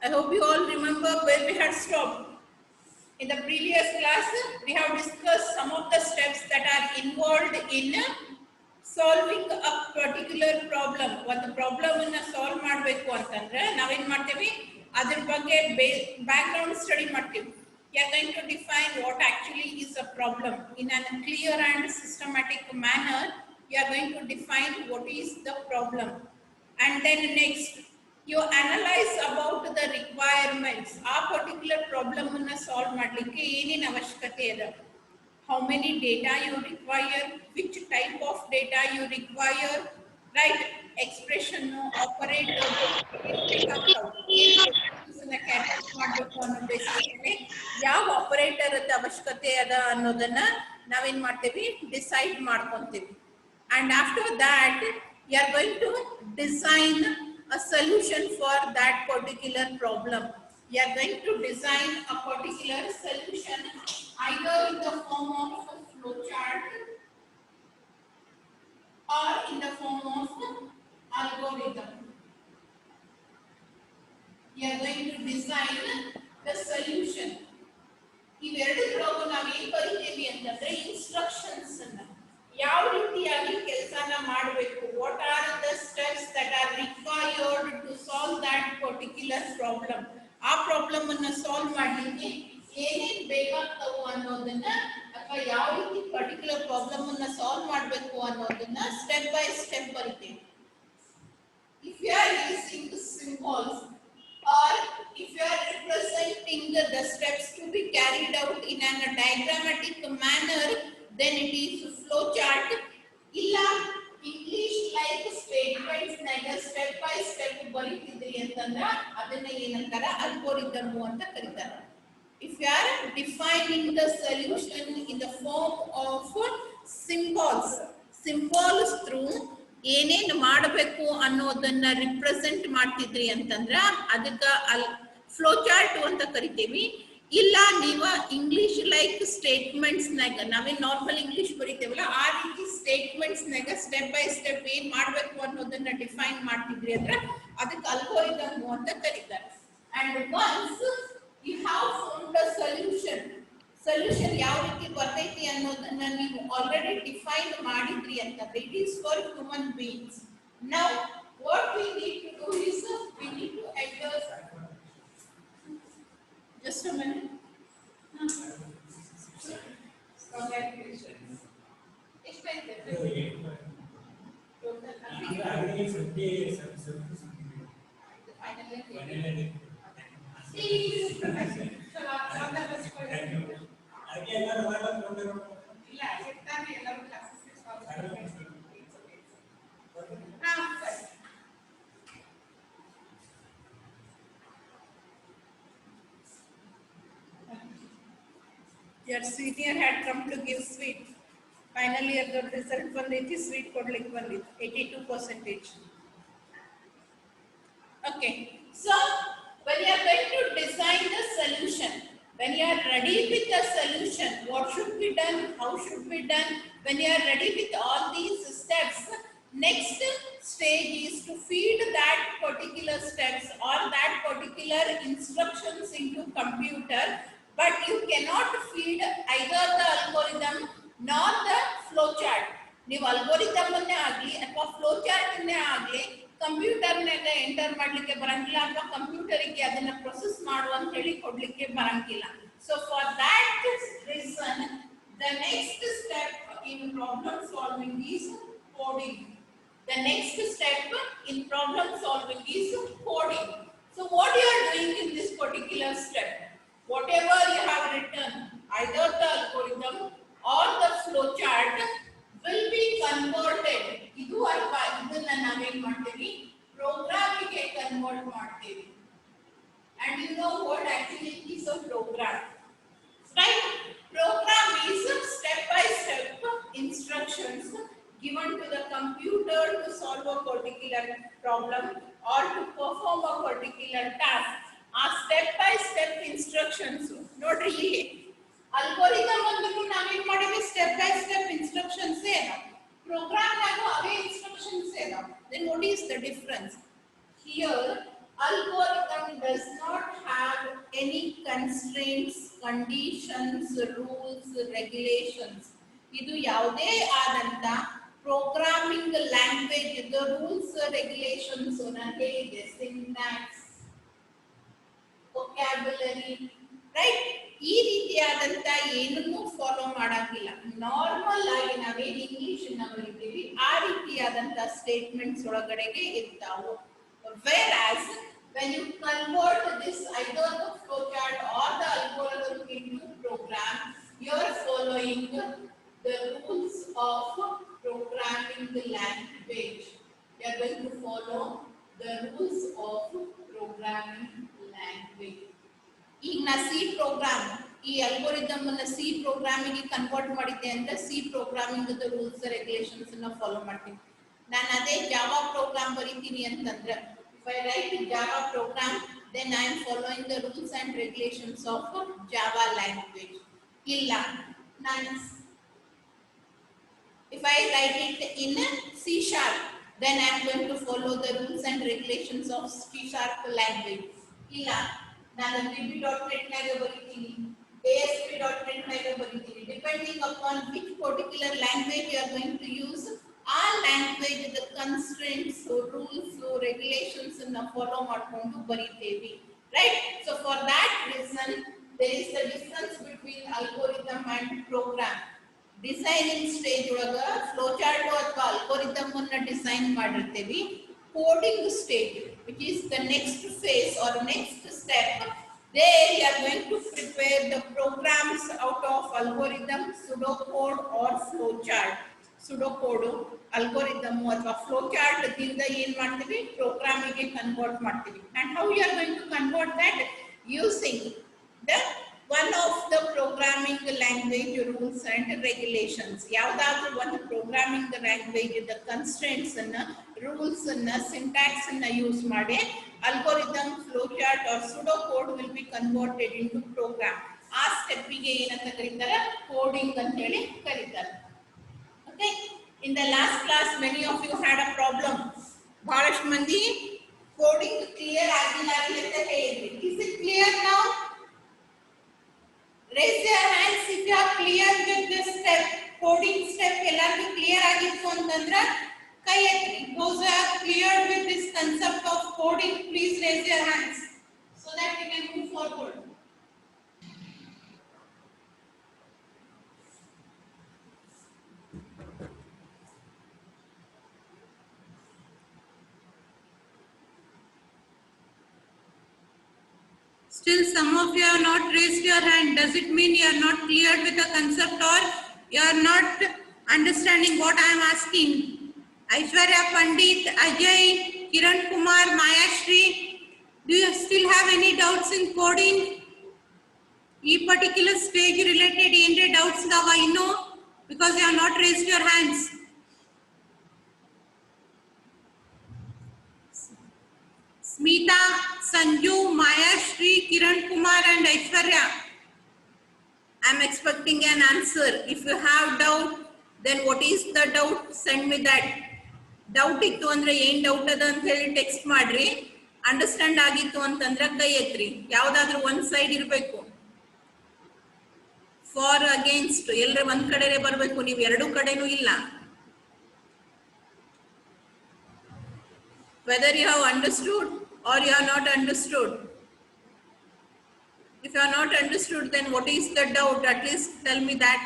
I hope you all remember where we had stopped. In the previous class, we have discussed some of the steps that are involved in solving a particular problem. ಒಂದು problem ಅನ್ನು solve ಮಾಡಬೇಕು ಅಂತಂದ್ರೆ ನಾವೇನ್ ಮಾಡ್ತೀವಿ, ಅದ್ರ ಬಗ್ಗೆ background study ಮಾಡ್ತೀವಿ. We are going to define what actually is a problem in a clear and systematic manner. We are going to define what is the problem, and then next you analyze about the requirements. ಆ particular problem ಅನ್ನು solve ಮಾಡಲಿಕ್ಕೆ ಏನೇನು ಅವಶ್ಯಕತೆ ಇದೆ, how many data you require, which type of data you require, right? Expression, operator, ಯಾವ operator ಅವಶ್ಯಕತೆ ಅದ ಅನ್ನೋದನ್ನ ನಾವೇನ್ ಮಾಡ್ತೀವಿ, ಡಿಸೈಡ್ ಮಾಡ್ಕೊಂತೀವಿ. And after that you are going to design a solution for that particular problem. You are going to design a particular solution either in the form of a flowchart or in the form of algorithm. You are going to design the solution. ಇವೆರಡರೊಳಗೆ ನಾವು ಏನು ಬರೀತೀವಿ ಅಂತಂದ್ರೆ instructions ಅನ್ನ, ಯಾವ ರೀತಿಯಾಗಿ ಕೆಲಸನ ಮಾಡಬೇಕು, what are the steps that are required to solve that particular problem. ಆ problem ಅನ್ನ ಸಾಲ್ವ್ ಮಾಡಲಿಕ್ಕೆ ಏನೇನು ಬೇಕಾಗ್ತವು ಅನ್ನೋದನ್ನ, ಅಥವಾ ಯಾವ ರೀತಿ ಪರ್ಟಿಕ್ಯುಲರ್ ಪ್ರಾಬ್ಲಮ್ ಅನ್ನ ಸಾಲ್ವ್ ಮಾಡಬೇಕು ಅನ್ನೋದನ್ನ ಸ್ಟೆಪ್ ಬೈ ಸ್ಟೆಪ್ ಬರೀತೀವಿ. If you are using the symbols or if you are representing the steps to be carried out in a diagrammatic manner, then it is flow chart. Illa English like statements naga step by step ಬರೀತಿದ್ರಿ ಅಂತಂದ್ರೆ ಅದನ್ನ ಏನಂತಾರ, algorithm ಅಂತ ಕರೀತಾರೆ. If you are defining the solution in the form of symbols through ಏನೇನು ಮಾಡಬೇಕು ಅನ್ನೋದನ್ನ represent ಮಾಡ್ತಿದ್ರಿ ಅಂತಂದ್ರ ಅದಕ್ಕೆ ಫ್ಲೋ ಚಾರ್ಟ್ ಅಂತ ಕರಿತೀವಿ. ಇಲ್ಲ ನೀವು ಇಂಗ್ಲಿಷ್ ಲೈಕ್ ಸ್ಟೇಟ್ಮೆಂಟ್ಸ್ ನಾಗ ನಾವೇನ್ ನಾರ್ಮಲ್ ಇಂಗ್ಲಿಷ್ ಬರೀತೇವಲ್ಲ ಆ ರೀತಿ ಸ್ಟೇಟ್ಮೆಂಟ್ಸ್ ನಾಗ ಸ್ಟೆಪ್ ಬೈ ಸ್ಟೆಪ್ ಏನ್ ಮಾಡ್ಬೇಕು ಅನ್ನೋದನ್ನ ಡಿಫೈನ್ ಮಾಡ್ತಿದ್ರಿ ಅಂದ್ರೆ ಅದಕ್ಕೆ ಅಲ್ಗೋರಿದಮ್ ಅಂತ ಕರೀತಾರೆ. And once you have found the solution ಯಾವ ರೀತಿ ಬರ್ತೈತಿ ಅನ್ನೋದನ್ನ ನೀವು ಆಲ್ರೆಡಿ ಡಿಫೈನ್ ಮಾಡಿದ್ರಿ ಅಂತಂದ್ರೆ it is for human beings. Now what we need to do is we need to enter. Just a minute. Congratulations. ಎಷ್ಟಾಯ್ತು? Total your senior had come to give sweet. Finally, the result banditi sweet kodlik bandit 82%. Okay, so when you are going to design the solution, when you are ready with the solution, what should be done, how should be done, when you are ready with all these steps, next stage is to feed that particular steps or that particular instructions into computer. But you cannot feed either the algorithm nor the flow chart. ನೀವು algorithm ಅನ್ನೇ ಆಗಲಿ ಅಥವಾ flow chart ಅನ್ನೇ ಆಗಲಿ ಕಂಪ್ಯೂಟರ್ನಾಗ enter ಮಾಡಲಿಕ್ಕೆ ಬರಂಗಿಲ್ಲ, ಅಥವಾ ಕಂಪ್ಯೂಟರಿಗೆ ಅದನ್ನ ಪ್ರೊಸೆಸ್ ಮಾಡು ಅಂತ ಹೇಳಿ ಕೊಡ್ಲಿಕ್ಕೆ ಬರಂಗಿಲ್ಲ. So for that reason the next step in problem solving is coding. The next step in problem solving is coding. So what you are doing in this particular step? Whatever you have written, either the algorithm or the flow chart will be converted. Idu alva idನ್ನ ನಾವೇನ್ ಮಾಡ್ತೀವಿ, program ಗೆ convert ಮಾಡ್ತೀವಿ. And you know what actually is a program, right? Program is step by step instructions given to the computer to solve a particular problem or to perform a particular task. ಆ step by step instructions ನೋಡ್ರಿ, ಇಲ್ಲಿ algorithm ಅಂದ್ರೂ ನಾವೇನ್ ಮಾಡಿವಿ, step by step instructions ಏನೋ, program ನಾಗೂ ಅವೇ instructions ಏನೋ. Then what is the difference? Here algorithm does not constraints, conditions, rules, regulations. ಇದು ಯಾವುದೇ ಆದಂತ ಪ್ರೋಗ್ರಾಮಿಂಗ್ ಲ್ಯಾಂಗ್ವೇಜ್ ಇದು ರೂಲ್ಸ್ ರೆಗ್ಯುಲೇಷನ್ಸ್ ನಾನು ಹೇಳಿದೆ, ಸಿಂಟ್ಯಾಕ್ಸ್, ವೊಕ್ಯಾಬ್ಯುಲರಿ, ರೈಟ್? ಈ ರೀತಿಯಾದಂತ ಏನನ್ನೂ ಫಾಲೋ ಮಾಡಂಗಿಲ್ಲ. ನಾರ್ಮಲ್ ಆಗಿ ನಾವೇನು ಇಂಗ್ಲಿಷ್ ನ ಬರೀತೀವಿ ಆ ರೀತಿಯಾದಂತ ಸ್ಟೇಟ್ಮೆಂಟ್ಸ್ ಒಳಗಡೆಗೆ ಇರ್ತಾವು. Whereas when you convert this either the flowchart or the algorithm into program, you are following the rules of programming the language. You are going to follow the rules of programming language. ಈಗ ನಾ C program ಈ algorithm ಅನ್ನ C programming convert ಮಾಡಿದ್ದೆ ಅಂದ್ರೆ C programming rules regulations ಅನ್ನ follow ಮಾಡ್ತೀನಿ. ನಾನು ಅದೇ ಜಾವಾ ಪ್ರೋಗ್ರಾಮ್ ಬರೀತೀನಿ ಅಂತಂದ್ರೆ if I write Java program, then I am following the rules and regulations of Java language. Illa nan if I write it in C sharp, then I am going to follow the rules and regulations of C sharp language. Illa ನಾನು VB.NET ನಾಗ ಬರೀತೀನಿ, ASP.NET ನಾಗ ಬರೀತೀನಿ. Depending upon which particular language you are going to use, all language the constraints, rules, regulations ಅನ್ನು follow ಮಾಡ್ಕೊಂಡು ಬರೀತೇವೆ, right? So for that reason there is a difference between algorithm and program. Designing stage ಒಳಗ flow chart ಅಥವಾ algorithm ಅನ್ನ design ಮಾಡಿರ್ತೀವಿ. Coding stage which is the next phase or next step, there you are going to prepare the programs out of algorithm, pseudocode or flow chart. pseudocode, algorithm ಅಥವಾ flow chart ದಿಂದ ಏನು ಮಾಡ್ತೀವಿ, programming convert ಮಾಡ್ತೀವಿ. And how you are going to convert that? Using the one of the programming language rules and regulations. ಯಾವ್ದಾದ್ರೂ ಒಂದು programming language the constraints ಅನ್ನ, rules ಅನ್ನ, syntax ಅನ್ನ ಯೂಸ್ ಮಾಡಿ algorithm, flow chart or pseudocode will be converted into program. ಆ step ಗೆ ಏನಂತ ಕರೀತಾರೆ, ಕೋಡಿಂಗ್ ಅಂತ ಹೇಳಿ ಕರೀತಾರೆ. Okay, in the last class many of you had a problem. ಬಹಳಷ್ಟು ಮಂದಿ ಕೋಡಿಂಗ್ ಕ್ಲಿಯರ್ ಆಗಿಲ್ಲ ಅಂತ ಹೇಳಿದ್ರಿ. Is it clear now? Raise your hands if you are clear with this step. Coding step ಎಲ್ಲರಿಗೂ ಕ್ಲಿಯರ್ ಆಗಿತ್ತು ಅಂತಂದ್ರೆ ಕೈ ಎತ್ತಿ. Those who are clear with this concept of coding, please raise your hands so that we can move forward. Still some of you have not raised your hand. Does it mean you are not clear with the concept or you are not understanding what I am asking? Aishwarya, Pandit, Ajay, Kiran Kumar, Maya Shri, do you still have any doubts in coding? This particular stage related any doubts dava inno, because you have not raised your hands. Smita, Sanju, Maya Shri, Kiran Kumar and Aishwarya, I am expecting an answer. If you have doubt, then what is the doubt? Send me that. Doubt ittu andre ಏನು doubt ಅದ ಅಂತ ಹೇಳಿ text ಮಾಡ್ರಿ. Understand ಆಗಿತ್ತು ಅಂತಂದ್ರೆ ಕೈ ಎತ್ರಿ. ಯಾವುದಾದ್ರೂ ಒಂದು ಸೈಡ್ ಇರಬೇಕು. ಫಾರ್ ಅಗೇನ್ಸ್ಟ್ ಎಲ್ಲರೂ ಒಂದ್ ಕಡೆನೇ ಬರಬೇಕು, ನೀವು ಎರಡು ಕಡೆನೂ ಇಲ್ಲ. Whether you have understood or you have not understood. If you are not understood, then what is the doubt? At least tell me that.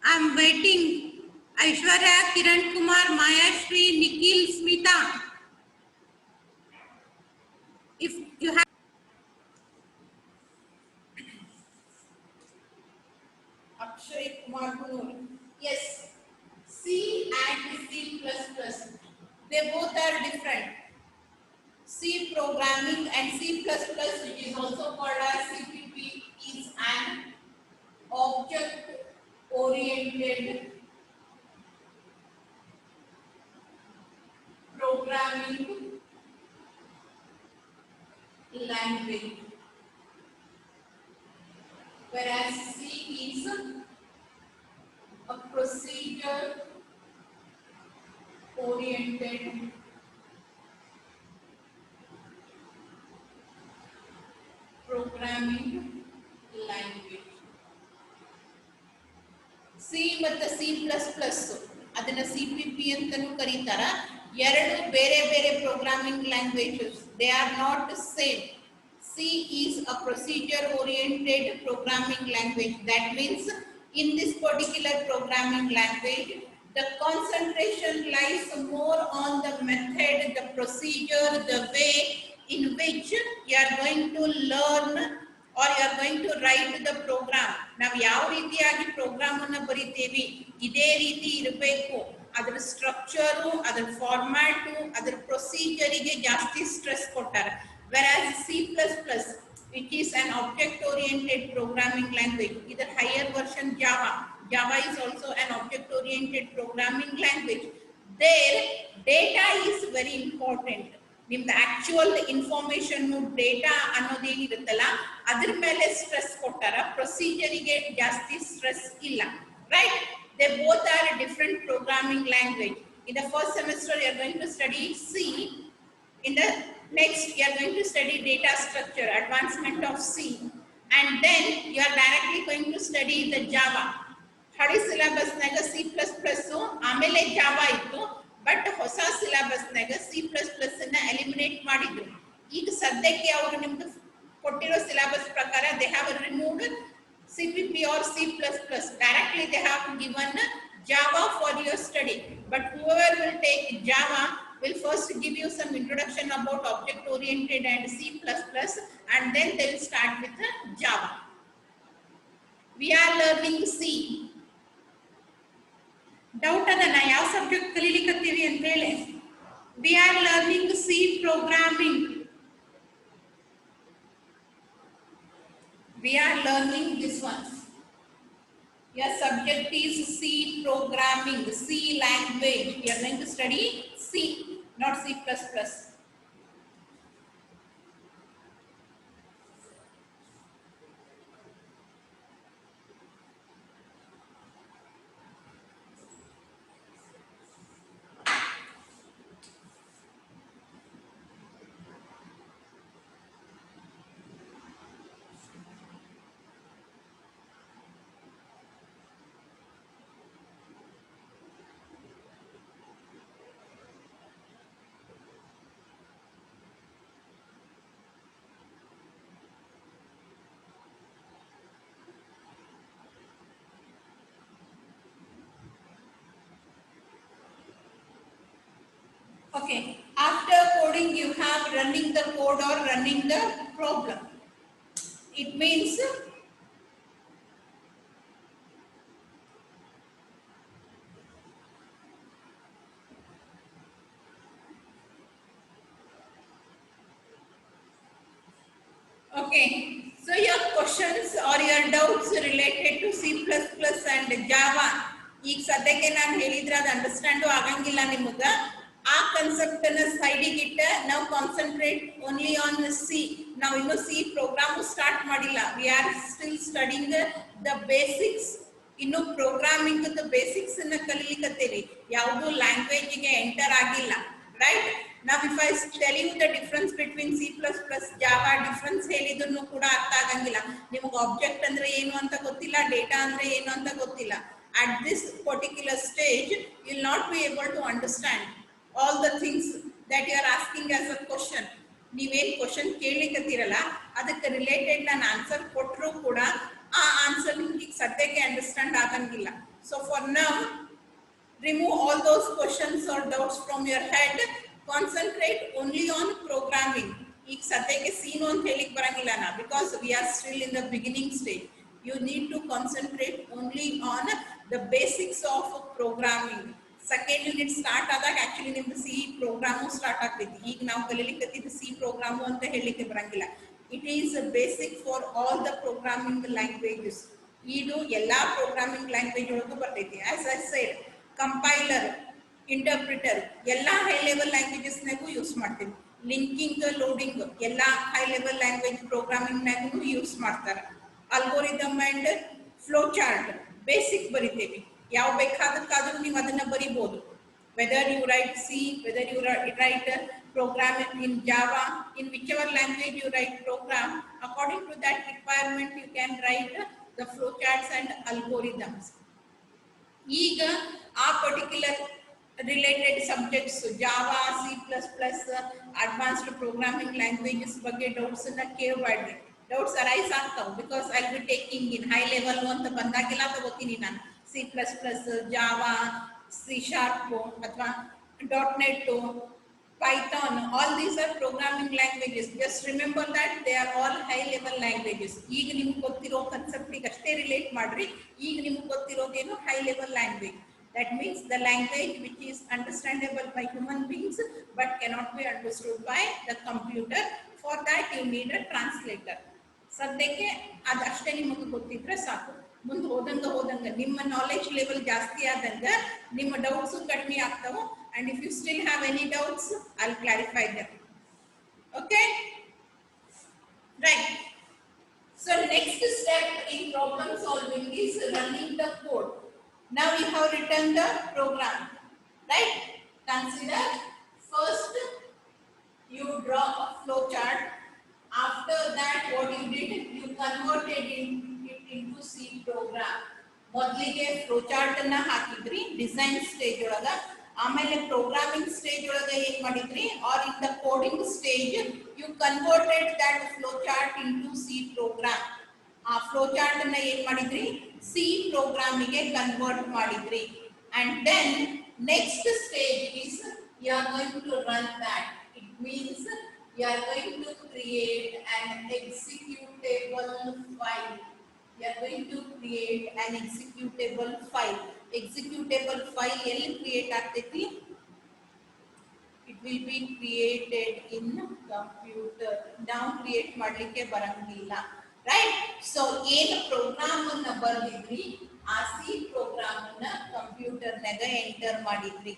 I am waiting. Aishwarya, Kiran Kumar, Maya Shri, Nikhil, Smita. If you have Akshay Kumar Kunur. Yes, C and C++, they both are different. C programming and C++, which is also called as CPP, is an object oriented programming language, whereas C is a procedure oriented programming language. C ಮತ್ತು C plus plus ಅದನ್ನ C P P ಅಂತಲೂ ಕರೀತಾರ. ಎರಡು ಬೇರೆ ಬೇರೆ programming languages, they are not same. C is a procedure oriented programming language. That means in this particular programming language the concentration lies more on the method, the procedure, the way in which you are going to learn or you are going to write the program. ನಾವು ಯಾವ ರೀತಿಯಾಗಿ program ಅನ್ನು ಬರೀತೀವಿ ಇದೇ ರೀತಿ ಇರಬೇಕು. ಅದರ structure, ಅದರ format, ಅದರ ಪ್ರೊಸೀಜರಿಗೆ ಜಾಸ್ತಿ stress ಕೊಟ್ಟಾರೆ. whereas C++, which is an object oriented programming language, is a higher version Java. Java is also an object oriented programming language. There data is very important. ನಿಮ್ದು actual information data ಅನ್ನೋದೇನಿರುತ್ತಲ್ಲ ಅದ್ರ ಮೇಲೆ stress ಕೊಟ್ಟಾರ, ಪ್ರೊಸೀಜರಿಗೆ ಜಾಸ್ತಿ stress ಇಲ್ಲ. Right? They both are different programming language. In the first semester you are going to study C. In the next you are going to study data structure, advancement of C, and then you are directly going to study the Java. ಹಳಿ syllabus ನಾಗ C plus plus ಆಮೇಲೆ Java ಇತ್ತು. But ಹೊಸ syllabus ನಾಗ C plus plus ಅನ್ನ eliminate ಮಾಡಿದ್ರು. ಈಗ ಸದ್ಯಕ್ಕೆ ಅವರು ನಿಮ್ದು ಕೊಟ್ಟಿರೋ ಸಿಲೆಬಸ್ ಪ್ರಕಾರ they have removed CPP or C++. Directly they have given Java for your study. But whoever will take Java will first give you some introduction about object oriented and C++, and then they will start with Java. We are learning C. Doubt adana yav subject kalilikattiri anta hele. We are learning C programming. We are learning this one. Your subject is C programming, C language. We are going to study C, not C++. Okay, after coding you have running the code or running the problem. It means okay, so your questions or your doubts related to C++ and Java ಈಗ ಸದ್ಯಕ್ಕೆ ನಾನು ಹೇಳಿದ್ರೆ ಅದು ಅಂಡರ್ಸ್ಟ್ಯಾಂಡು ಆಗಂಗಿಲ್ಲ ನಿಮಗ. ಆ concept ಅನ್ನ ಸೈಡಿಗೆ ಇಟ್ಟ ನಾವು ಕಾನ್ಸಂಟ್ರೇಟ್ ಓನ್ಲಿ ಆನ್ ಸಿ. ನಾವು ಇನ್ನು ಸಿ ಪ್ರೋಗ್ರಾಮ್ ಸ್ಟಾರ್ಟ್ ಮಾಡಿಲ್ಲ. We are still studying the basics. ಇನ್ನು ಪ್ರೋಗ್ರಾಮಿಂಗ್ ದ ಬೇಸಿಕ್ಸ್ ಅನ್ನ ಕಲಿಲಿಕತ್ತೀವಿ. ಯಾವುದು ಲ್ಯಾಂಗ್ವೇಜ್ ಗೆ ಎಂಟರ್ ಆಗಿಲ್ಲ. Right? Now if I tell you the difference between C++, Java, difference ಹೇಳಿದ್ರು ಕೂಡ ಅರ್ಥ ಆಗಂಗಿಲ್ಲ. ನಿಮಗೆ ಆಬ್ಜೆಕ್ಟ್ ಅಂದ್ರೆ ಏನು ಅಂತ ಗೊತ್ತಿಲ್ಲ, ಡೇಟಾ ಅಂದ್ರೆ ಏನು ಅಂತ ಗೊತ್ತಿಲ್ಲ. At this particular stage you will not be able to understand all the things that you are asking as a question. ನೀವೇನ್ ಕ್ವಶನ್ ಕೇಳಲಿಕತ್ತೀರಲ್ಲ ಅದಕ್ಕೆ ರಿಲೇಟೆಡ್ ನಾನು ಆನ್ಸರ್ ಕೊಟ್ಟರು ಕೂಡ ಆ ಆನ್ಸರ್ ನಿಮ್ಗೆ ಸದ್ಯಕ್ಕೆ ಅಂಡರ್ಸ್ಟ್ಯಾಂಡ್ ಆಗಂಗಿಲ್ಲ. So for now remove all those questions or doubts from your head. Concentrate only on programming. ಈಗ ಸದ್ಯಕ್ಕೆ ಸೀನು ಅಂತ ಹೇಳಿಕ್ ಬರಂಗಿಲ್ಲ ನಾ, because we are still in the beginning stage. You need to concentrate only on the basics of programming. Second unit start ಆದಾಗ actually ನಿಮ್ದು C program start ಆಗ್ತೈತಿ. ಈಗ ನಾವು ಕಲಿಲಿಕ್ಕತ್ತಿದ್ದು ಸಿ ಪ್ರೋಗ್ರಾಮು ಅಂತ ಹೇಳಲಿಕ್ಕೆ ಬರಂಗಿಲ್ಲ. It is basic for all the programming languages. ಇದು ಎಲ್ಲಾ ಪ್ರೋಗ್ರಾಮಿಂಗ್ ಲ್ಯಾಂಗ್ವೇಜ್ ಒಳಗೂ ಬರ್ತೈತಿ. As I said, compiler, interpreter ಎಲ್ಲ ಹೈ ಲೆವೆಲ್ ಲ್ಯಾಂಗ್ವೇಜಸ್ನಾಗೂ ಯೂಸ್ ಮಾಡ್ತೀವಿ. ಲಿಂಕಿಂಗ್, ಲೋಡಿಂಗ್ ಎಲ್ಲ ಹೈ ಲೆವೆಲ್ ಲ್ಯಾಂಗ್ವೇಜ್ ಪ್ರೋಗ್ರಾಮಿಂಗ್ನಾಗೂ ಯೂಸ್ ಮಾಡ್ತಾರೆ. Algorithm and flow chart basic ಬರಿತೇವೆ. ಯಾವ ಬೇಕಾದಕ್ಕಾದ್ರೂ ನೀವು ಅದನ್ನ ಬರಿಬಹುದು. whether you write C, whether you write a program in Java, in whichever language you write program, according to that requirement you can write the flowcharts and algorithms. ಈಗ ಆ particular related subjects Java C++ advanced programming languages ಬಗ್ಗೆ doubts ಅನ್ನ ಕೇಳಬೇಡ್ರಿ. Doubts arise ಆಗ್ತಾವೆ because I will taking in high level ಅಂತ ಬಂದಾಗೆಲ್ಲ ತಗೋತೀನಿ ನಾನು. C++, Java, C# ಅಥವಾ .NET, Python, all these are programming languages. Just remember that they are all high level languages. ಈಗ ನಿಮಗೆ ಗೊತ್ತಿರೋ ಕಾನ್ಸೆಪ್ಟ್ ಗೆ ಅಷ್ಟೇ ರಿಲೇಟ್ ಮಾಡ್ರಿ. ಈಗ ನಿಮಗೆ ಗೊತ್ತಿರೋದೇನು high level language. That means the language which is understandable by human beings but cannot be understood by the computer. For that you need a translator. ಸದ್ಯಕ್ಕೆ ಅದಷ್ಟೇ ನಿಮಗೆ ಗೊತ್ತಿದ್ರೆ ಸಾಕು. ಮುಂದೆ ಹೋದಂಗ ನಿಮ್ಮ ನಾಲೆಜ್ ಲೆವೆಲ್ ಜಾಸ್ತಿ ಆದಂಗ ನಿಮ್ಮ ಡೌಟ್ಸ್ ಕಡಿಮೆ ಆಗ್ತಾವು. And if you still have any doubts, I'll clarify them. Okay? Right. So next step in problem solving is running the code. Now we have written the program. Right? Consider first you draw a flow chart. After that what you did, you converted it into C program. ಮೊದಲಿಗೆ flow chart ಅನ್ನ ಹಾಕಿದ್ರಿ design stage ಒಳಗ. ಆಮೇಲೆ programming stage ಒಳಗೆ ಏನ್ ಮಾಡಿದ್ರಿ, or in the coding stage you converted that flow chart into C program. ಆ flow chart ಅನ್ನ ಏನ್ ಮಾಡಿದ್ರಿ, ಸಿ ಪ್ರೋಗ್ರಾಮಿಗೆ ಕನ್ವರ್ಟ್ ಮಾಡಿದ್ರಿ. And then next stage is you are going to run that. It means you are going to create an executable file. You are going to create an executable file. Executable file ಎಲ್ಲಿ create ಆಗ್ತೈತಿ? It will be created in computer. ನಾವು create ಮಾಡ್ಲಿಕ್ಕೆ ಬರಂಗಿಲ್ಲ. Right? So ಏನು program ಅನ್ನ ಬರೆದಿದ್ರಿ ಆ C program ಅನ್ನ computer ನಾಗ ಎಂಟರ್ ಮಾಡಿದ್ರಿ.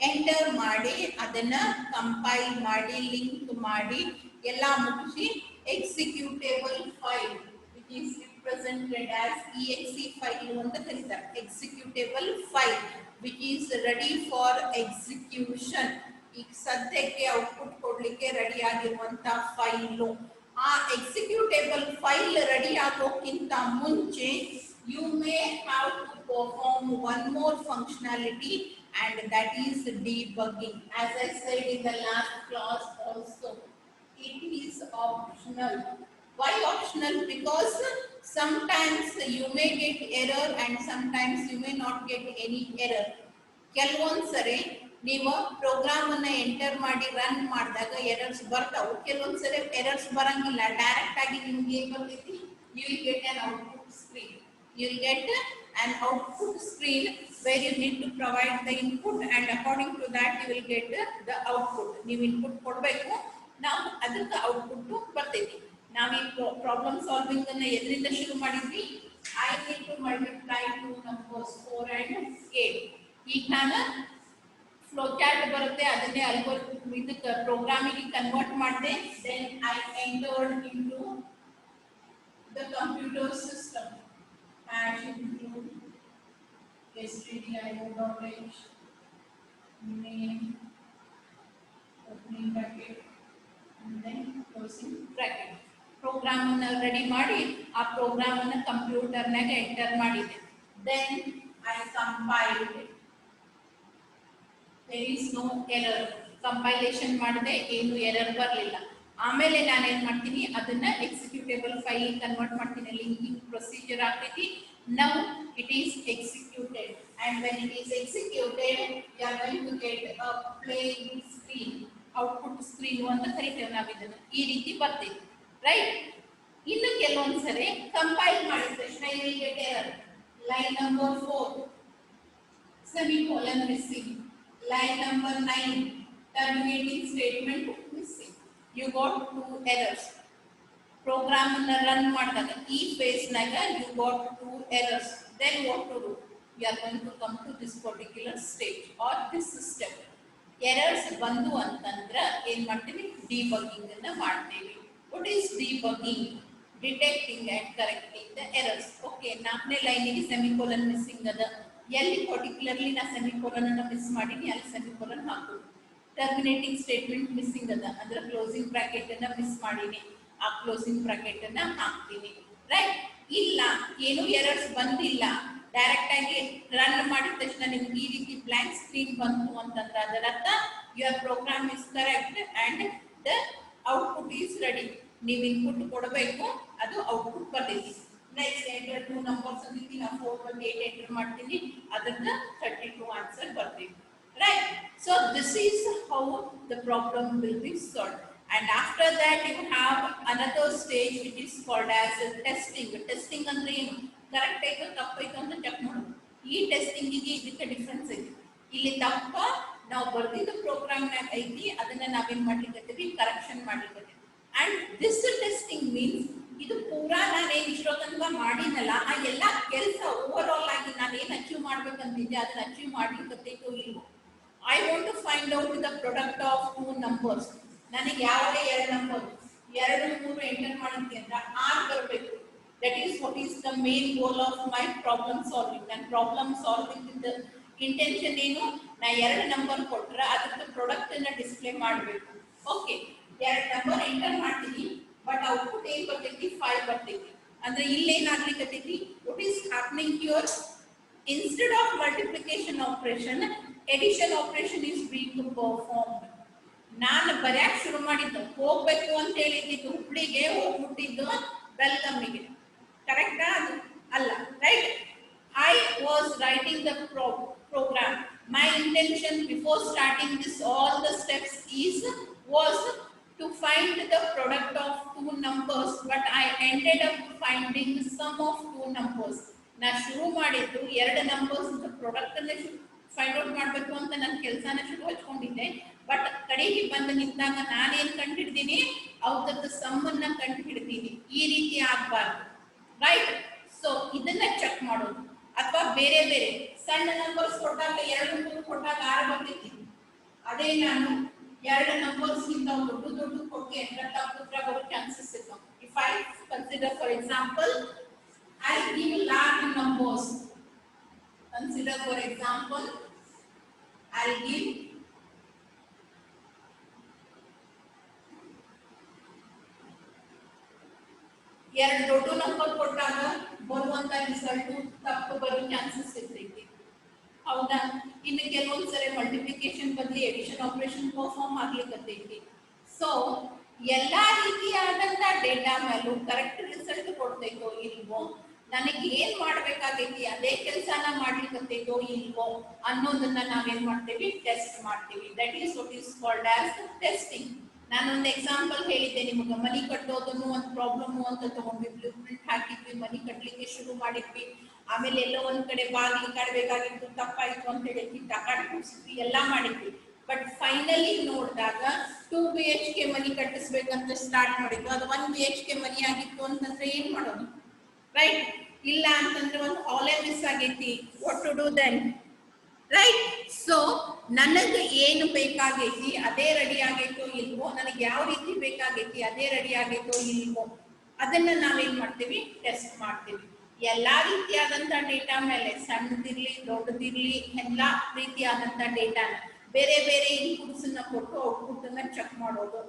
ಎಂಟರ್ ಮಾಡಿ ಅದನ್ನ ಕಂಪೈಲ್ ಮಾಡಿ ಲಿಂಕ್ ಮಾಡಿ ಎಲ್ಲ ಮುಗಿಸಿ executable file which is represented as exe file ಅಂತ ಕರೀತಾರೆ. Executable file which is ready for execution. ಈಗ ಸದ್ಯಕ್ಕೆ ಔಟ್ಪುಟ್ ಕೊಡ್ಲಿಕ್ಕೆ ರೆಡಿ ಆಗಿರುವಂತ ಫೈಲು. ಆ ಎಕ್ಸಿಕ್ಯೂಟೇಬಲ್ ಫೈಲ್ ರೆಡಿ ಆಗೋಕ್ಕಿಂತ ಮುಂಚೆ you may have to perform one more functionality and that is debugging. As I said in the last class also, it is optional. Why optional? Because sometimes you may get error and sometimes you may not get any error. ಕೆಲವೊಂದು ಸರಿ ನೀವು program ಅನ್ನ enter ಮಾಡಿ run ಮಾಡಿದಾಗ errors ಬರ್ತಾವು. ಕೆಲವೊಂದು ಸರಿ errors ಬರಂಗಿಲ್ಲ. ಡೈರೆಕ್ಟ್ ಆಗಿ ನಿಮ್ಗೆ ಏನ್ ಬರ್ತೈತಿ, you will get an output screen. You will get an output screen where you need to provide the input and according to that you will get the output. ನೀವು input ಕೊಡಬೇಕು, ನಾವು ಅದಕ್ಕೆ output ಬರ್ತೈತಿ. ನಾವು ಈ ಪ್ರಾಬ್ಲಮ್ ಸಾಲ್ವಿಂಗ್ ಅನ್ನ ಎದರಿಂದ ಶುರು ಮಾಡಿದ್ವಿ? I need to multiply two numbers 4 and 8. ಈಗ ನಾನು ಫ್ಲೋ ಚಾರ್ಟ್ ಬರುತ್ತೆ, ಅದನ್ನೇ ಅಲ್ಗೋರಿಥಮ್ ಇದಕ್ಕೆ ಪ್ರೋಗ್ರಾಮಿಗೆ ಕನ್ವರ್ಟ್ ಮಾಡಿದೆ. then I entered into the computer system and include stdio.h name opening bracket and then closing bracket. Program ಅನ್ನು ರೆಡಿ ಮಾಡಿ ಆ ಪ್ರೋಗ್ರಾಮ್ ಅನ್ನು ಕಂಪ್ಯೂಟರ್ ನಾಗ ಎಂಟರ್ ಮಾಡಿದೆ. then I compiled it. there is no error. Compilation ಮಾಡಿದೆ, ಏನು error ಬರಲಿಲ್ಲ. ಆಮೇಲೆ ನಾನು ಏನು ಮಾಡ್ತೀನಿ, ಅದನ್ನ ಎಕ್ಸಿಕ್ಯೂಟೇಬಲ್ ಫೈಲ್ ಕನ್ವರ್ಟ್ ಮಾಡ್ತೀನಿ. ಲಿಂಕಿಂಗ್ ಪ್ರೊಸೀಜರ್ ಆಗ್ತೈತಿ. now it is executed and when it is executed you are going to get a plain screen. output screen ಅಂತ ಕರಿತೇವೆ ನಾವು ಇದನ್ನ. ಈ ರೀತಿ ಬರ್ತೈತಿ. ರೈಟ್? ಇನ್ನು ಕೆಲವೊಂದು ಸರಿ ಕಂಪೈಲ್ ಮಾಡಿದ ತಕ್ಷಣ you will get error. line number 4 semicolon missing. line number 9 terminating statement missing. You got 2 errors. Program ಅನ್ನ ರನ್ ಮಾಡಿದಾಗ ಈ ಫೇಸ್ ನಾಗ you got 2 errors. then what to do? You are going to come to this particular stage or this system. errors ಬಂದು ಅಂತಂದ್ರ ಏನ್ ಮಾಡ್ತೀವಿ, debugging ಅನ್ನ ಮಾಡ್ತೀವಿ. what is debugging? detecting and correcting the errors. okay, 4ನೇ ಲೈನಿಗೆ semicolon missing ಅದ. ಎಲ್ಲಿ particularly ನಾ ಸೆಮಿಕೋಲನ್ ಅನ್ನ ಮಿಸ್ ಮಾಡೀನಿ ಅಲ್ಲಿ ಸೆಮಿಕೋಲನ್ ಹಾಕೋದು. ಟರ್ಮಿನೇಟಿಂಗ್ ಸ್ಟೇಟ್ಮೆಂಟ್ ಮಿಸ್ಸಿಂಗ್ ಅದ ಅಂದ್ರೆ ಕ್ಲೋಸಿಂಗ್ ಬ್ರಾಕೆಟ್ ಅನ್ನ ಮಿಸ್ ಮಾಡೀನಿ, ಆ ಕ್ಲೋಸಿಂಗ್ ಬ್ರಾಕೆಟ್ ಅನ್ನ ಹಾಕ್ತೀನಿ. ರೈಟ್? ಇಲ್ಲ ಏನು ಎರರ್ಸ್ ಬಂದಿಲ್ಲ, ಡೈರೆಕ್ಟ್ ಆಗಿ ರನ್ ಮಾಡಿದ ತಕ್ಷಣ ನಿಮ್ಗೆ ಈ ರೀತಿ ಬ್ಲಾಂಕ್ ಸ್ಕ್ರೀನ್ ಬಂತು ಅಂತಂದ್ರೆ ಅದರ ಅರ್ಥ your program is correct and the output is ready. ನೀವು ಇನ್ಪುಟ್ ಕೊಡಬೇಕು, ಅದು ಔಟ್ಪುಟ್ ಬರ್ತೈತಿ. ನೆಕ್ಸ್ಟ್ ಎಂಟರ್ 2 ನಂಬರ್ಸ್ ಅಂದಿದ್ವಿ, ನಾವು 4 ಬಂದು 8 ಎಂಟರ್ ಮಾಡ್ತೀನಿ, ಅದನ್ನ 32 ಆನ್ಸರ್ ಬರ್ತೈತಿ. Right? So this is how the problem will be solved. And after that you have another stage which is called as testing. Testing ಅಂದ್ರೆ ಏನು? ಕರೆಕ್ಟ್ ಆಯ್ತು ತಪ್ಪಾಯ್ತು ಅಂತ ಚೆಕ್ ಮಾಡೋದು. ಈ ಟೆಸ್ಟಿಂಗಿಗೆ ಇದಕ್ಕೆ ಡಿಫ್ರೆನ್ಸ್ ಐತಿ. ಇಲ್ಲಿ ತಪ್ಪ ನಾವು ಬರ್ದಿದ್ದ ಪ್ರೋಗ್ರಾಮ್ನಾಗ ಐತಿ, ಅದನ್ನ ನಾವೇನ್ ಮಾಡ್ಲಿಕ್ಕತ್ತೀವಿ, ಕರೆಕ್ಷನ್ ಮಾಡ್ಲಿಕ್ಕತ್ತೀವಿ. ಅಂಡ್ ದಿಸ್ ಟೆಸ್ಟಿಂಗ್ ಮೀನ್ಸ್ ಇದು ಪೂರಾ ನಾನೇನ್ ಇಷ್ಟೋ ತನಕ ಮಾಡಿನಲ್ಲ ಆ ಎಲ್ಲಾ ಕೆಲಸ ಓವರ್ ಆಲ್ ಆಗಿ ನಾನು ಏನ್ ಅಚೀವ್ ಮಾಡ್ಬೇಕಂತಿದ್ದೆ ಅದನ್ನ ಅಚೀವ್ ಮಾಡ್ಲಿಕ್ಕತ್ತೈತೋ ಇಲ್ವೋ. I want to find out the product of 2 numbers. ನನಗೆ ಯಾವುದೇ 2 ನಂಬರ್ 2 3 ಎಂಟರ್ ಮಾಡಿದ್ದೆ ಅಂದ್ರೆ 6 ಬರಬೇಕು. That is what is the main goal of my problem solving. And problem solving with the intention ಏನು, ನಾ 2 ನಂಬರ್ ಕೊಟ್ರೆ ಅದಕ್ಕೆ ಪ್ರಾಡಕ್ಟ್ ಅನ್ನ ಡಿಸ್ಪ್ಲೇ ಮಾಡಬೇಕು. ಓಕೆ, 2 ನಂಬರ್ ಎಂಟರ್ ಮಾಡ್ತೀನಿ, ಬಟ್ ಔಟ್ಪುಟ್ ಏನು ಬರ್ತೈತಿ, 5 ಬರ್ತೈತಿ. ಅಂದ್ರೆ ಇಲ್ಲಿ ಏನಾಗ್ಲಿಕ್ಕತ್ತೈತಿ, what is happening here, instead of multiplication operation addition operation is being performed. ನಾನು ಬರೆಯಕ್ಕೆ ಶುರು ಮಾಡಿದ್ದು ಹೋಗ್ಬೇಕು ಅಂತ ಹೇಳಿದ್ದು ಹುಬ್ಳಿಗೆ, ಹೋಗ್ಬಿಟ್ಟಿದ್ದು ಬೆಲ್ಗಮ್ಮಿಗೆ. ಕರೆಕ್ಟಾ? ಅದು ಅಲ್ಲ. Right? I was writing the program. My intention before starting this all the steps was to find the product of 2 numbers, but I ended up finding sum of 2 numbers. ನಾ ಶುರು ಮಾಡಿದ್ದು 2 ನಂಬರ್ಸ್ ಪ್ರಾಡಕ್ಟ್ ಅನ್ನ find out ಮಾಡಬೇಕು ಅಂತ ನನ್ನ ಕೆಲಸನ ಶುರು ಹಚ್ಕೊಂಡಿದ್ದೆ. But ಕಡೆಗೆ ಬಂದು ನಿಂತಾಗ ನಾನೇನ್ ಕಂಡು ಹಿಡ್ದೀನಿ, ಅವ್ರದ್ದು ಸಮ್ ಅನ್ನ ಕಂಡು ಹಿಡ್ದೀನಿ. ಈ ರೀತಿ ಆಗ್ಬಾರ್ದು. ರೈಟ್? ಸೊ ಇದನ್ನ ಚೆಕ್ ಮಾಡೋದು. ಅಥವಾ ಬೇರೆ ಬೇರೆ ಸಣ್ಣ ನಂಬರ್ಸ್ ಕೊಟ್ಟಾಗ 2 3 ಕೊಟ್ಟಾಗ 6 ಬರ್ತೈತಿ. ಅದೇ ನಾನು 2 ನಂಬರ್ಸ್ ಗಿಂತ ದೊಡ್ಡ ಕೊಟ್ಟೆ ಅಂದ್ರೆ ತಪ್ಪು ಬರೋ ಚಾನ್ಸಸ್ ಇರ್ತವೆ. If I consider for example I'll give large numbers. Consider for example, I'll give 2 ದೊಡ್ಡ ನಂಬರ್ ಕೊಟ್ಟಾಗ ಬರುವಂತ ರಿಸಲ್ಟ್ ತಪ್ಪು ಬರೋ ಚಾನ್ಸಸ್ ಇರ್ತೈತಿ. ಹೌದಾ? ಇನ್ನು ಕೆಲವೊಂದ್ಸರಿ ಮಲ್ಟಿಪ್ಲಿಕೇಶನ್ ಬದಲಿ ಎಡಿಷನ್ ಆಪರೇಷನ್ ಪರ್ಫಾರ್ಮ್ ಆಗ್ಲಿಕ್ಕತ್ತೈತಿ. ಸೊ ಎಲ್ಲಾ ರೀತಿಯಾದಂತ ಡೇಟಾ ಮೇಲೂ ಕರೆಕ್ಟ್ ರಿಸಲ್ಟ್ ಕೊಡ್ತೈತೋ ಇಲ್ವೋ, ನನಗೆ ಏನ್ ಮಾಡ್ಬೇಕಾಗೈತಿ ಅದೇ ಕೆಲಸನ ಮಾಡ್ಲಿಕ್ಕತ್ತೈತೋ ಇಲ್ವೋ ಅನ್ನೋದನ್ನ ನಾವೇನ್ ಮಾಡ್ತೀವಿ, ಟೆಸ್ಟ್ ಮಾಡ್ತೀವಿ. That is what is called as testing. ನಾನೊಂದು ಎಕ್ಸಾಂಪಲ್ ಹೇಳಿದ್ದೆ ನಿಮಗೆ, ಮನಿ ಕಟ್ಟೋದನ್ನು ಒಂದು ಪ್ರಾಬ್ಲಮ್ ಅಂತ ತಗೊಂಡ್ವಿ, ಬ್ಲೂ ಪ್ರಿಂಟ್ ಹಾಕಿದ್ವಿ, ಮನಿ ಕಟ್ಟಲಿಕ್ಕೆ ಶುರು ಮಾಡಿದ್ವಿ. ಆಮೇಲೆ ಎಲ್ಲೋ ಒಂದ್ ಕಡೆ ಬಾಗಿಲು ಕಟ್ಟಬೇಕಾಗಿತ್ತು, ತಪ್ಪಾಯ್ತು ಅಂತ ಹೇಳಿ ಟಕಾಟ್ ಕೂಡಿಸಿದ್ವಿ, ಎಲ್ಲಾ ಮಾಡಿದ್ವಿ. ಬಟ್ ಫೈನಲಿ ನೋಡಿದಾಗ 2 BHK ಮನಿ ಕಟ್ಟಿಸ್ಬೇಕಂತ ಸ್ಟಾರ್ಟ್ ಮಾಡಿದ್ವಿ. ಅದು 1 BHK ಮನಿ ಆಗಿತ್ತು ಅಂತಂದ್ರೆ ಏನ್ ಮಾಡೋದು? ರೈಟ್? ಇಲ್ಲ ಅಂತಂದ್ರೆ ಒಂದು ಹಾಲೇ ಮಿಸ್ ಆಗೈತಿ. What to do then? Right? So ನನಗೆ ಏನು ಬೇಕಾಗೈತಿ ಅದೇ ರೆಡಿ ಆಗೈತೋ ಇಲ್ವೋ, ನನಗೆ ಯಾವ ರೀತಿ ಬೇಕಾಗೈತಿ ಅದೇ ರೆಡಿ ಆಗೈತೋ ಇಲ್ವೋ, ಅದನ್ನ ನಾವೇನ್ ಮಾಡ್ತೀವಿ, ಟೆಸ್ಟ್ ಮಾಡ್ತೀವಿ. ಎಲ್ಲಾ ರೀತಿಯಾದಂತ ಡೇಟಾ ಮೇಲೆ, ಸಣ್ಣದಿರ್ಲಿ ದೊಡ್ಡದಿರ್ಲಿ, ಎಲ್ಲಾ ರೀತಿಯಾದಂತ ಡೇಟಾನ ಬೇರೆ ಬೇರೆ ಇನ್ಪುಟ್ಸ್ ಅನ್ನ ಕೊಟ್ಟು ಔಟ್ಪುಟ್ ಅನ್ನ ಚೆಕ್ ಮಾಡೋದು.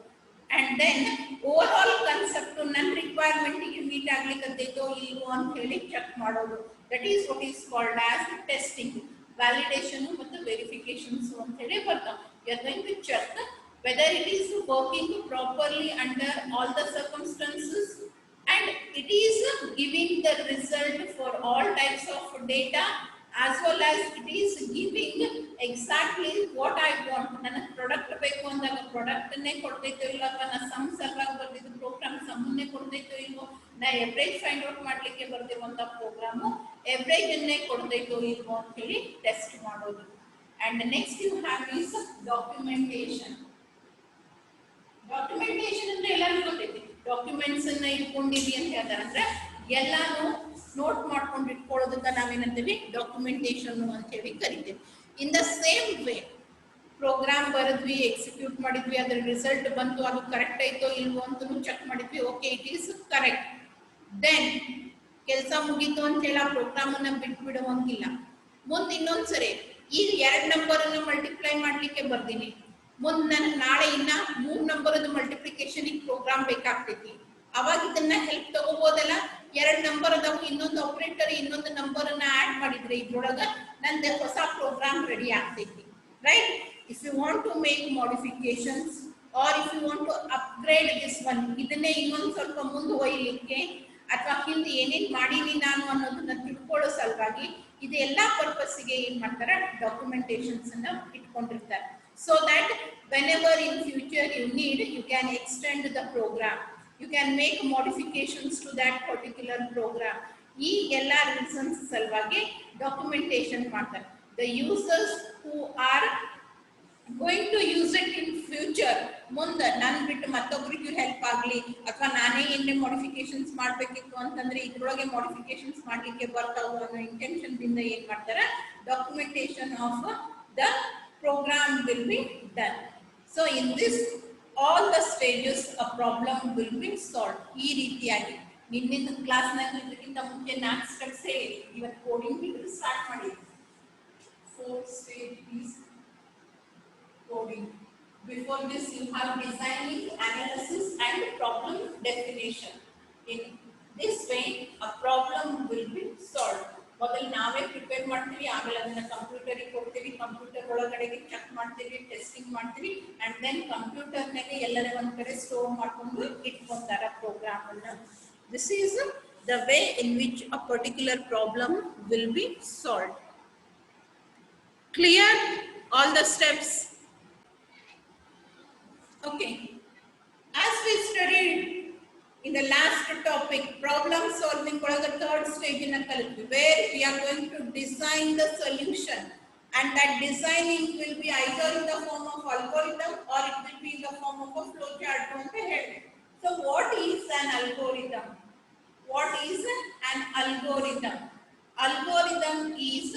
And then overall concept ನನ್ನ ರಿಕ್ವೈರ್ಮೆಂಟ್ ಗೆ ಮೀಟ್ ಆಗ್ಲಿಕ್ಕತ್ತೈತೋ ಇಲ್ವೋ ಅಂತ ಹೇಳಿ ಚೆಕ್ ಮಾಡೋದು. That is what is called as testing. Validation ಮತ್ತು ವೆರಿಫಿಕೇಶನ್ಸ್ ಅಂತ ಹೇಳಿ ಬರ್ತಾವ. You are going to check whether it is working properly under all the circumstances and it is giving the result for all types of data, as well as it is giving exactly what I want. ನನ್ನ product ಬೇಕು ಅಂದಾಗ product ಅನ್ನೇ ಕೊಡ್ತೈತೋ ಇಲ್ಲ, ಅಥವಾ ನಾ some ಸಲುವಾಗಿ ಬರ್ದಿದ್ದ program ಸಮ್ಮನ್ನೇ ಕೊಡ್ತೈತೋ ಇಲ್ವೋ, ನಾ ಎವರೇಜ್ ಫೈಂಡ್ ಔಟ್ ಮಾಡ್ಲಿಕ್ಕೆ ಬರ್ದಿರುವಂತ ಪ್ರೋಗ್ರಾಮು ಎವರೇಜ್ ಅನ್ನೇ ಕೊಡ್ತೈತೋ ಇಲ್ವೋ ಅಂತ ಹೇಳಿ ಟೆಸ್ಟ್ ಮಾಡೋದು. And next you have is documentation. Documentation ಅಂದ್ರೆ ಎಲ್ಲರಿಗೂ ಗೊತ್ತೈತಿ. ಡಾಕ್ಯುಮೆಂಟ್ಸ್ ಅನ್ನ ಇಟ್ಕೊಂಡಿವಿ ಅಂತ ಹೇಳ್ತಾರೆ, ಅಂದ್ರೆ ಎಲ್ಲಾನು ನೋಟ್ ಮಾಡ್ಕೊಂಡು ಇಟ್ಕೊಳ್ಳೋದಕ್ಕ ನಾವೇನಂತೀವಿ, ಡಾಕ್ಯುಮೆಂಟೇಶನ್ ಅಂತ ಹೇಳಿ ಕರಿತೀವಿ. In the same way program ಬರೆದ್ವಿ, ಎಕ್ಸಿಕ್ಯೂಟ್ ಮಾಡಿದ್ವಿ, ಅದ್ರ ರಿಸಲ್ಟ್ ಬಂತು, ಅದು ಕರೆಕ್ಟ್ ಐತೋ ಇಲ್ವೋ ಅಂತ ಚೆಕ್ ಮಾಡಿದ್ವಿ. Okay, it is correct. Then ಕೆಲಸ ಮುಗೀತು ಅಂತ ಹೇಳಿ ಆ ಪ್ರೋಗ್ರಾಮ್ ಅನ್ನ ಬಿಟ್ಬಿಡುವಂಗಿಲ್ಲ. ಮುಂದೆ ಇನ್ನೊಂದ್ಸರಿ ಈಗ 2 ನಂಬರ್ ಅನ್ನು ಮಲ್ಟಿಪ್ಲೈ ಮಾಡ್ಲಿಕ್ಕೆ ಬರ್ತೀನಿ, ಮುಂದೆ ನನಗೆ ನಾಳೆ ಇನ್ನ 3 ನಂಬರ್ ಮಲ್ಟಿಪ್ಲಿಕೇಶನ್ ಪ್ರೋಗ್ರಾಮ್ ಬೇಕಾಗ್ತೈತಿ. ಅವಾಗ ಇದನ್ನ ಹೆಲ್ಪ್ ತಗೋಬೋದಲ್ಲ. 2 ನಂಬರ್ ಅದಾವ, ಇನ್ನೊಂದು ಆಪರೇಟರ್ ಇನ್ನೊಂದು ನಂಬರ್ ಅನ್ನ ಆಡ್ ಮಾಡಿದ್ರೆ ಇದ್ರೊಳಗ ನಂದು ಹೊಸ ಪ್ರೋಗ್ರಾಮ್ ರೆಡಿ ಆಗ್ತೈತಿ. Right? If you want to make modifications or if you want to upgrade this one, ಇದನ್ನೇ ಇನ್ನೊಂದು ಸ್ವಲ್ಪ ಮುಂದೆ ಒಯ್ಯಲಿಕ್ಕೆ ಅಥವಾ ಹಿಂದೆ ಏನೇನ್ ಮಾಡೀನಿ ನಾನು ಅನ್ನೋದನ್ನ ತಿಳ್ಕೊಳ್ಳೋ ಸಲುವಾಗಿ ಇದೆಲ್ಲ ಪರ್ಪಸ್ಗೆ ಏನ್ ಮಾಡ್ತಾರೆ, ಡಾಕ್ಯುಮೆಂಟೇಶನ್ಸ್ ಅನ್ನ ಇಟ್ಕೊಂಡಿರ್ತಾರೆ. So that whenever in future you need, you can extend the program, you can make modifications to that particular program. ಈ ಎಲ್ಲ ರೀಸನ್ಸ್ ಸಲುವಾಗಿ ಡಾಕ್ಯುಮೆಂಟೇಶನ್ ಮಾಡ್ತಾರೆ. The users who are going to use it in future, ಮುಂದೆ ನಾನು ಬಿಟ್ಟು ಮತ್ತೊಬ್ಬರಿಗೂ help ಆಗಲಿ ಅಥವಾ ನಾನೇ ಏನೇ ಮಾಡಿಫಿಕೇಶನ್ಸ್ ಮಾಡಬೇಕಿತ್ತು ಅಂತಂದ್ರೆ ಇದ್ರೊಳಗೆ ಮಾಡಿಫಿಕೇಶನ್ಸ್ ಮಾಡಲಿಕ್ಕೆ ಬರ್ತಾವು ಅನ್ನೋ ಇಂಟೆನ್ಷನ್ ದಿಂದ ಏನ್ ಮಾಡ್ತಾರೆ, documentation of the program will be done. So in this all the stages a problem will be solved. ಈ ರೀತಿಯಾಗಿ ನಿನ್ನಿನ ಕ್ಲಾಸ್ ನಲ್ಲಿ ಇದಕ್ಕಿಂತ ಮುಂಚೆ 4 ಸ್ಟೆಪ್ಸ್ ಹೇಳಿ, ಇವತ್ತು ಕೋಡಿಂಗ್ ಸ್ಟಾರ್ಟ್ ಮಾಡಿ. 4 stage is coding. Before this you have designing, analysis and problem definition. In this way a problem will be solved. ಮೊದಲು ನಾವೇ ಪ್ರಿಪೇರ್ ಮಾಡ್ತೀವಿ, ಆಮೇಲೆ ಅದನ್ನ ಕಂಪ್ಯೂಟರಿಗೆ ಕೊಡ್ತೀವಿ, ಕಂಪ್ಯೂಟರ್ ಒಳಗಡೆಗೆ ಚೆಕ್ ಮಾಡ್ತೀವಿ, ಟೆಸ್ಟಿಂಗ್ ಮಾಡ್ತೀವಿ, ಅಂಡ್ ದೆನ್ ಕಂಪ್ಯೂಟರ್ನಾಗೆ ಎಲ್ಲರ ಒಂದ್ ಕಡೆ ಸ್ಟೋರ್ ಮಾಡ್ಕೊಂಡು ಇಟ್ಕೊಂತಾರ ಪ್ರೋಗ್ರಾಮ್ ಅನ್ನ. This is the way in which a particular problem will be solved. Clear all the steps? Okay, as we studied in the last topic, problem solving ಒಳಗ third stage ನ ಕಲಿತ್ವಿ, where we are going to design the solution, and that designing will be either in the form of algorithm or it will be in the form of a flow chart ಅಂತ ಹೇಳಿದೆ. So what is an algorithm? What is an algorithm? Algorithm is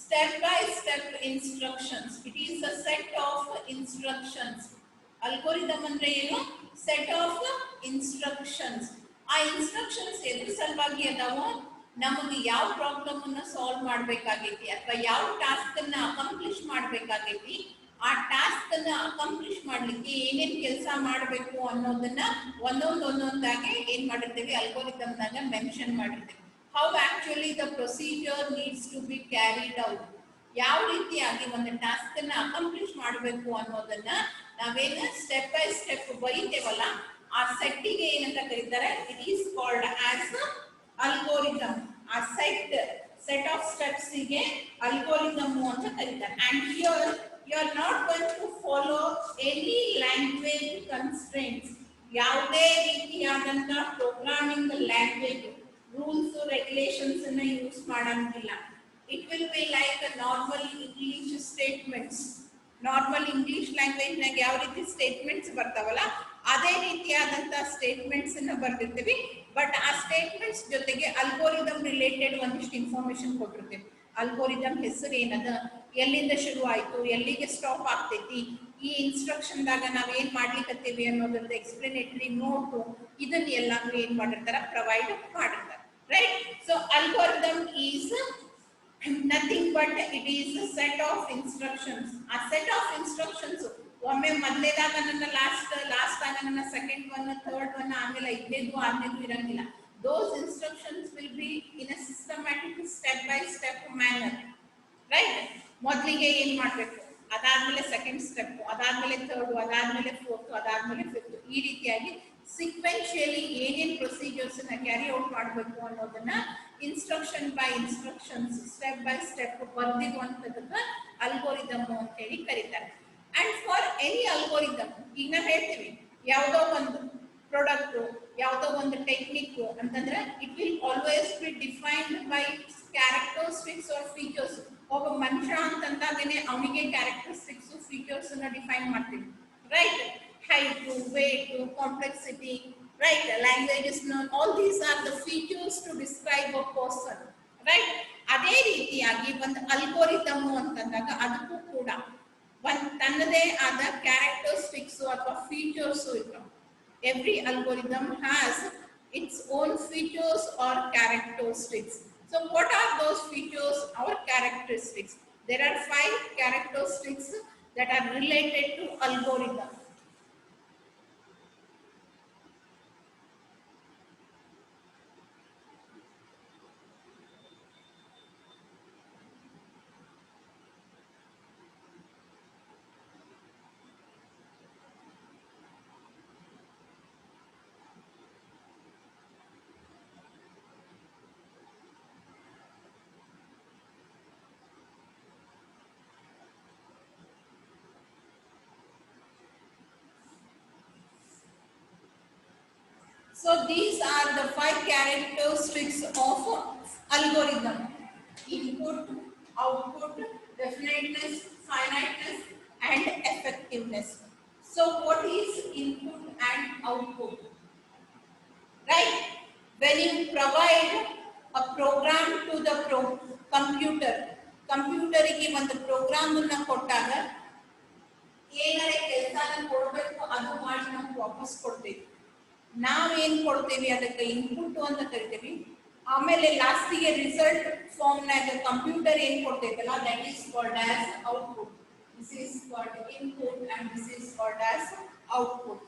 step by step instructions. It is a set of instructions. Algorithm ಅಂದ್ರೆ ಏನು? Set of instructions. ಆ instructions ಎದ್ರ ಸಲುವಾಗಿ ಅದಾವ? ನಮಗೆ ಯಾವ ಪ್ರಾಬ್ಲಮ್ ಅನ್ನ ಸಾಲ್ವ್ ಮಾಡ್ಬೇಕಾಗೈತಿ ಅಥವಾ ಯಾವ ಟಾಸ್ಕ್ ಅನ್ನ ಅಕಂಪ್ಲಿಷ್ ಮಾಡ್ಬೇಕಾಗೈತಿ, ಆ ಟಾಸ್ಕ್ ಅನ್ನ ಅಕಂಪ್ಲಿಷ್ ಮಾಡ್ಲಿಕ್ಕೆ ಏನೇನ್ ಕೆಲಸ ಮಾಡಬೇಕು ಅನ್ನೋದನ್ನ ಒಂದೊಂದಾಗಿ ಏನ್ ಮಾಡಿರ್ತೇವೆ, ಅಲ್ಗೋರಿದಮ್ನಾಗ ಮೆನ್ಷನ್ ಮಾಡಿರ್ತೇವೆ. How actually the procedure needs to be carried out, ಯಾವ ರೀತಿಯಾಗಿ ಒಂದು ಟಾಸ್ಕ್ ಅನ್ನ ಅಕಂಪ್ಲಿಷ್ ಮಾಡಬೇಕು ಅನ್ನೋದನ್ನ ನಾವೇನು ಸ್ಟೆಪ್ ಬೈ ಸ್ಟೆಪ್ ಬರೀತೇವಲ್ಲ, ಆ ಸೆಟ್ಟಿಗೆ ಏನಂತ ಕರೀತಾರೆ, it is called as algorithm. ಆ ಸೆಟ್ ಆಫ್ ಸ್ಟೆಪ್ಸ್ ಗೆ ಅಲ್ಗೋರಿದಮ್ ಅಂತ ಕರೀತಾರೆ. And here you are not going to follow any language constraints. ಯಾವುದೇ ರೀತಿಯಾದಂತ ಪ್ರೋಗ್ರಾಮಿಂಗ್ ಲ್ಯಾಂಗ್ವೇಜ್ ರೂಲ್ಸ್ ರೆಗ್ಯುಲೇಷನ್ಸ್ ಅನ್ನ ಯೂಸ್ ಮಾಡಂಗಿಲ್ಲ. It will be like a normal English statements. Normal English language ನಾಗ ಯಾವ ರೀತಿ ಸ್ಟೇಟ್ಮೆಂಟ್ಸ್ ಬರ್ತಾವಲ್ಲ ಅದೇ ರೀತಿಯಾದಂತಹ ಸ್ಟೇಟ್ಮೆಂಟ್ಸ್ ಅನ್ನ ಬರ್ದಿರ್ತೀವಿ. ಬಟ್ ಆ ಸ್ಟೇಟ್ಮೆಂಟ್ಸ್ ಜೊತೆಗೆ ಅಲ್ಗೋರಿದಮ್ ರಿಲೇಟೆಡ್ ಒಂದಿಷ್ಟು ಇನ್ಫಾರ್ಮೇಶನ್ ಕೊಟ್ಟಿರ್ತೀವಿ. ಅಲ್ಗೋರಿದಮ್ ಹೆಸರು ಏನದ, ಎಲ್ಲಿಂದ ಶುರು ಆಯ್ತು, ಎಲ್ಲಿಗೆ ಸ್ಟಾಪ್ ಆಗ್ತೈತಿ, ಈ ಇನ್ಸ್ಟ್ರಕ್ಷನ್ ದಾಗ ನಾವ್ ಏನ್ ಮಾಡ್ಲಿಕ್ಕತ್ತೀವಿ ಅನ್ನೋದ್ರದ್ದು ಎಕ್ಸ್ಪ್ಲನೇಟರಿ ನೋಟು, ಇದನ್ನ ಎಲ್ಲಾನು ಏನ್ ಮಾಡಿರ್ತಾರ, ಪ್ರೊವೈಡ್ ಮಾಡಿರ್ತಾರೆ. Right? So algorithm is nothing but it is a set of instructions. A set of instructions ಒಮ್ಮೆ ಮೊದಲೇದಾಗ ನನ್ನ ಲಾಸ್ಟ್ ಆಗ ನನ್ನ ಸೆಕೆಂಡ್ ಒನ್, ಥರ್ಡ್ ಒನ್, ಆಮೇಲೆ ಐದನೇದು ಆರನೇದು ಇರಂಗಿಲ್ಲ. those instructions will be in a systematic step by step manner. Right? ಮೊದಲಿಗೆ ಏನ್ ಮಾಡ್ಬೇಕು, ಅದಾದ್ಮೇಲೆ ಸೆಕೆಂಡ್ ಸ್ಟೆಪ್, ಅದಾದ್ಮೇಲೆ ಥರ್ಡ್, ಅದಾದ್ಮೇಲೆ ಫೋರ್ತ್, ಅದಾದ್ಮೇಲೆ ಫಿಫ್ತ್, ಈ ರೀತಿಯಾಗಿ ಸಿಕ್ವೆನ್ಶಿಯಲಿ ಏನೇನ್ ಪ್ರೊಸೀಜರ್ಸ್ ನ ಕ್ಯಾರಿ ಔಟ್ ಮಾಡಬೇಕು ಅನ್ನೋದನ್ನ instruction by instructions, step by step ಬರ್ದಿರುವಂತದನ್ನ ಅಲ್ಗೋರಿದಮ್ ಅಂತ ಹೇಳಿ ಕರೀತಾರೆ. ಅಂಡ್ ಫಾರ್ ಎನಿ ಅಲ್ಗೋರಿದಮ್, ಈಗ ನಾವು ಹೇಳ್ತೀವಿ ಯಾವುದೋ ಒಂದು ಪ್ರಾಡಕ್ಟ್, ಯಾವುದೋ ಒಂದು ಟೆಕ್ನಿಕ್ ಅಂತಂದ್ರೆ it will always be defined by characteristics or features. ಒಬ್ಬ ಮನುಷ್ಯ ಅಂತಂದಾಗೇನೆ ಅವನಿಗೆ ಕ್ಯಾರೆಕ್ಟರಿಸ್ಟಿಕ್ಸ್ ಫೀಚರ್ಸ್ ಅನ್ನ ಡಿಫೈನ್ ಮಾಡ್ತೀವಿ. Right? height, weight, complexity, right? Language is known. All these are the features to describe a person, right? ಅದೇ ರೀತಿಯಾಗಿ ಒಂದು ಅಲ್ಗೋರಿದಮ್ ಅಂತಂದಾಗ ಅದಕ್ಕೂ ಕೂಡ ಒಂದು ತನ್ನದೇ ಆದ ಕ್ಯಾರೆಕ್ಟರಿಸ್ಟಿಕ್ಸ್ ಅಥವಾ ಫೀಚರ್ಸ್ ಇರ್ತವೆ. Every algorithm has its own features or characteristics. So what are those features or characteristics? There are 5 characteristics that are related to algorithm. So these are the 5 characteristics of algorithm: input, output, definiteness, finiteness, and effectiveness. So what is input and output? Right? When you provide a program to the computer, ಕಂಪ್ಯೂಟರಿಗೆ ಒಂದು program ಅನ್ನು ಕೊಟ್ಟಾಗ ಏನಾರೆ ಕೆಲಸನ ಕೊಡಬೇಕು, ಅದು ಮಾಡಿ ನಾವು ವಾಪಸ್ ಕೊಡ್ತೀವಿ. ನಾವೇನ್ ಕೊಡ್ತೀವಿ ಅದಕ್ಕೆ ಇನ್ಪುಟ್ ಅಂತ ಕರಿತೀವಿ. ಆಮೇಲೆ ಲಾಸ್ಟಿಗೆ ರಿಸಲ್ಟ್ ಫಾರ್ಮ್ ನಾಗ ಕಂಪ್ಯೂಟರ್ ಏನ್ ಕೊಡ್ತೈತಲ್ಲ, that is called as output. This is called input and this is called as output.